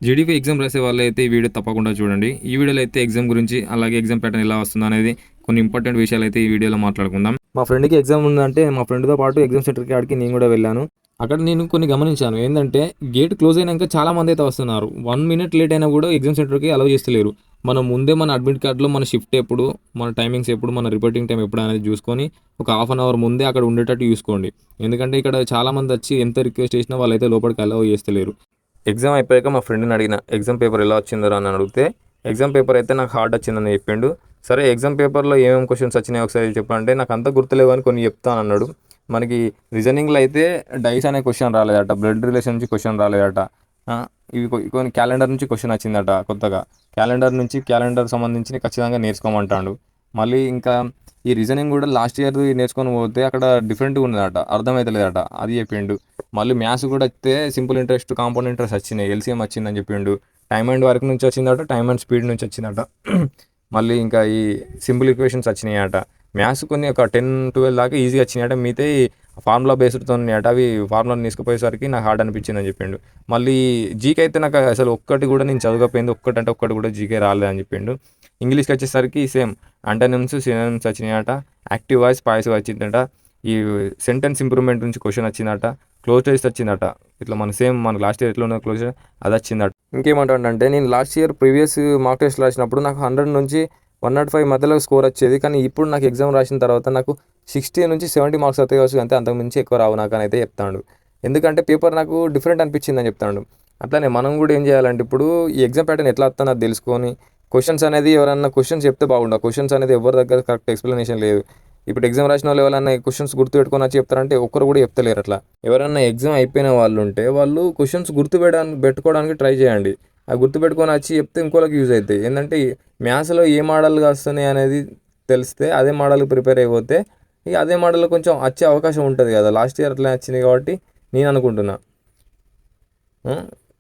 GDP exam రాసే వాళ్ళైతే ఈ వీడియో తప్పకుండా చూడండి. ఈ వీడియోలో అయితే ఎగ్జామ్ గురించి, అలాగే ఎగ్జామ్ ప్యాటర్న్ ఎలా వస్తుందనేది కొన్ని ఇంపార్టెంట్ విషయాలైతే ఈ వీడియోలో మాట్లాడుకుందాం. మా ఫ్రెండ్‌కి ఎగ్జామ్ ఉందంటే మా ఫ్రెండ్‌తో పాటు ఎగ్జామ్ సెంటర్‌కి ఆడికి నేను కూడా వెళ్ళాను. అక్కడ నేను కొన్ని గమనించాను. ఏందంటే గేట్ క్లోజ్ అయినంక చాలా మందైతే వస్తున్నారు. 1 మినిట్ లేట్ అయినా కూడా ఎగ్జామ్ సెంటర్‌కి అలౌ చేస్తలేరు. మనం ముందే మన అడ్మిట్ కార్డ్‌లో మన షిఫ్ట్ ఎప్పుడు, మన టైమింగ్స్ ఎప్పుడు, మన రిపోర్టింగ్ టైమ్ ఎప్పుడు అనేది చూసుకొని ఒక హాఫ్ అన్ అవర్ ముందే అక్కడ ఉండేటట్టు చూసుకోండి. ఎందుకంటే ఇక్కడ చాలా మంది వచ్చి ఎంత రిక్వెస్ట్ చేసినా వాళ్ళైతే లోపలికి అలౌ చేస్తలేరు. ఎగ్జామ్ అయిపోయాక మా ఫ్రెండ్‌ని అడిగిన, ఎగ్జామ్ పేపర్ ఎలా వచ్చిందిరా అని అడిగితే, ఎగ్జామ్ పేపర్ అయితే నాకు హార్డ్ వచ్చిందని చెప్పిండు. సరే ఎగ్జామ్ పేపర్‌లో ఏమేమి క్వెషన్స్ వచ్చినాయో ఒకసారి చెప్పంటే, నాకు అంతా గుర్తులేవని కొన్ని చెప్తానన్నాడు. మనకి రీజనింగ్‌లో అయితే డైస్ అనే క్వెషన్ రాలేదట. బ్లడ్ రిలేషన్ నుంచి క్వెషన్ రాలేదట. ఇవి కొన్ని క్యాలెండర్ నుంచి క్వెషన్ వచ్చిందట కొత్తగా. క్యాలెండర్ సంబంధించినవి ఖచ్చితంగా నేర్చుకోమంటాడు. మళ్ళీ ఇంకా ఈ రీజనింగ్ కూడా లాస్ట్ ఇయర్‌ది నేర్చుకొని పోతే అక్కడ డిఫరెంట్‌గా ఉన్నదట. అర్థమైతలేదట. అది చెప్పిండు. మళ్ళీ మ్యాథ్స్ కూడా అయితే సింపుల్ ఇంట్రెస్ట్, కాంపౌండ్ ఇంట్రెస్ట్ వచ్చినాయి. ఎల్సీఎం వచ్చిందని చెప్పిండు. టైమ్ అండ్ వర్క్ నుంచి వచ్చిందట. టైమ్ అండ్ స్పీడ్ నుంచి వచ్చిందట. మళ్ళీ ఇంకా ఈ సింపుల్ ఈక్వేషన్స్ వచ్చినాయట. మ్యాథ్స్ కొన్ని ఒక 10, 12 దాకా ఈజీగా వచ్చినాయట. మిగతాయి ఫార్ములా బేస్డ్తో ఉన్నాయట. అవి ఫార్ములా తీసుకుపోయేసరికి నాకు హార్డ్ అనిపించిందని చెప్పిండు. మళ్ళీ జీకే అయితే నాకు అసలు ఒక్కటి కూడా నేను చదవకపోయింది. ఒక్కటంటే ఒక్కటి కూడా జీకే రాలేదని చెప్పిండు. ఇంగ్లీష్కి వచ్చేసరికి సేమ్ అంటోనిమ్స్, సినోనిమ్స్ వచ్చినాయట. యాక్టివ్ వాయిస్, పాసివ్ వచ్చిందట. ఈ సెంటెన్స్ ఇంప్రూవ్మెంట్ నుంచి క్వశ్చన్ వచ్చిందట. క్లోజ్ టెస్ట్ వచ్చిందట. ఇట్లా మన లాస్ట్ ఇయర్ ఎట్లా ఉన్న క్లోజ్ అది వచ్చిందట. ఇంకేమంటాడంటే, నేను last year previous mock test రాసినప్పుడు నాకు 100 నుంచి 105 మధ్యలో స్కోర్ వచ్చేది. కానీ ఇప్పుడు నాకు ఎగ్జామ్ రాసిన తర్వాత నాకు 60 నుంచి 70 మార్క్స్ వస్తాయి కావచ్చు, అంతే, అంతకుమించి ఎక్కువ రావు నాకు అని అయితే చెప్తాడు. ఎందుకంటే పేపర్ నాకు డిఫరెంట్ అనిపించిందని చెప్తాడు. అట్లానే మనం కూడా ఏం చేయాలంటే, ఇప్పుడు ఈ ఎగ్జామ్ ప్యాటర్న్ ఎట్లా వస్తుందో అది తెలుసుకొని క్వశ్చన్స్ అనేది ఎవరన్నా క్వశ్చన్స్ చెప్తే బాగుండవు. క్వశ్చన్స్ అనేది ఎవరి దగ్గర కరెక్ట్ ఎక్స్ప్లెనేషన్ లేదు. ఇప్పుడు ఎగ్జామ్ రాసిన వాళ్ళు ఎవరైనా క్వశ్చన్స్ గుర్తుపెట్టుకొని వచ్చి చెప్తారంటే ఒక్కరు కూడా చెప్తలేరు అట్లా. ఎవరైనా ఎగ్జామ్ అయిపోయిన వాళ్ళు ఉంటే వాళ్ళు క్వశ్చన్స్ పెట్టుకోవడానికి ట్రై చేయండి. ఆ గుర్తుపెట్టుకొని వచ్చి చెప్తే ఇంకోళ్ళకి యూజ్ అవుతాయి. ఏంటంటే మ్యాథ్స్లో ఏ మోడల్గా వస్తున్నాయి అనేది తెలిస్తే అదే మోడల్ ప్రిపేర్ అయిపోతే ఇక అదే మోడల్లో కొంచెం వచ్చే అవకాశం ఉంటుంది కదా. లాస్ట్ ఇయర్ అట్లా వచ్చినాయి కాబట్టి నేను అనుకుంటున్నా.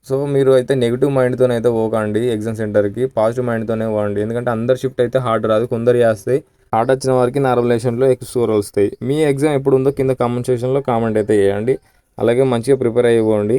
సో మీరు అయితే నెగిటివ్ మైండ్తో అయితే పోకండి ఎగ్జామ్ సెంటర్కి, పాజిటివ్ మైండ్తోనే పోండి. ఎందుకంటే అందరు షిఫ్ట్ అయితే హార్డ్ రాదు, కొందరు చేస్తాయి. హార్డ్ వచ్చిన వారికి నా రిలేషన్లో ఎక్కువ స్కోర్ వస్తాయి. మీ ఎగ్జామ్ ఎప్పుడు ఉందో కింద కామెంట్ సెక్షన్లో కామెంట్ అయితే చేయండి. అలాగే మంచిగా ప్రిపేర్ అయిపోండి.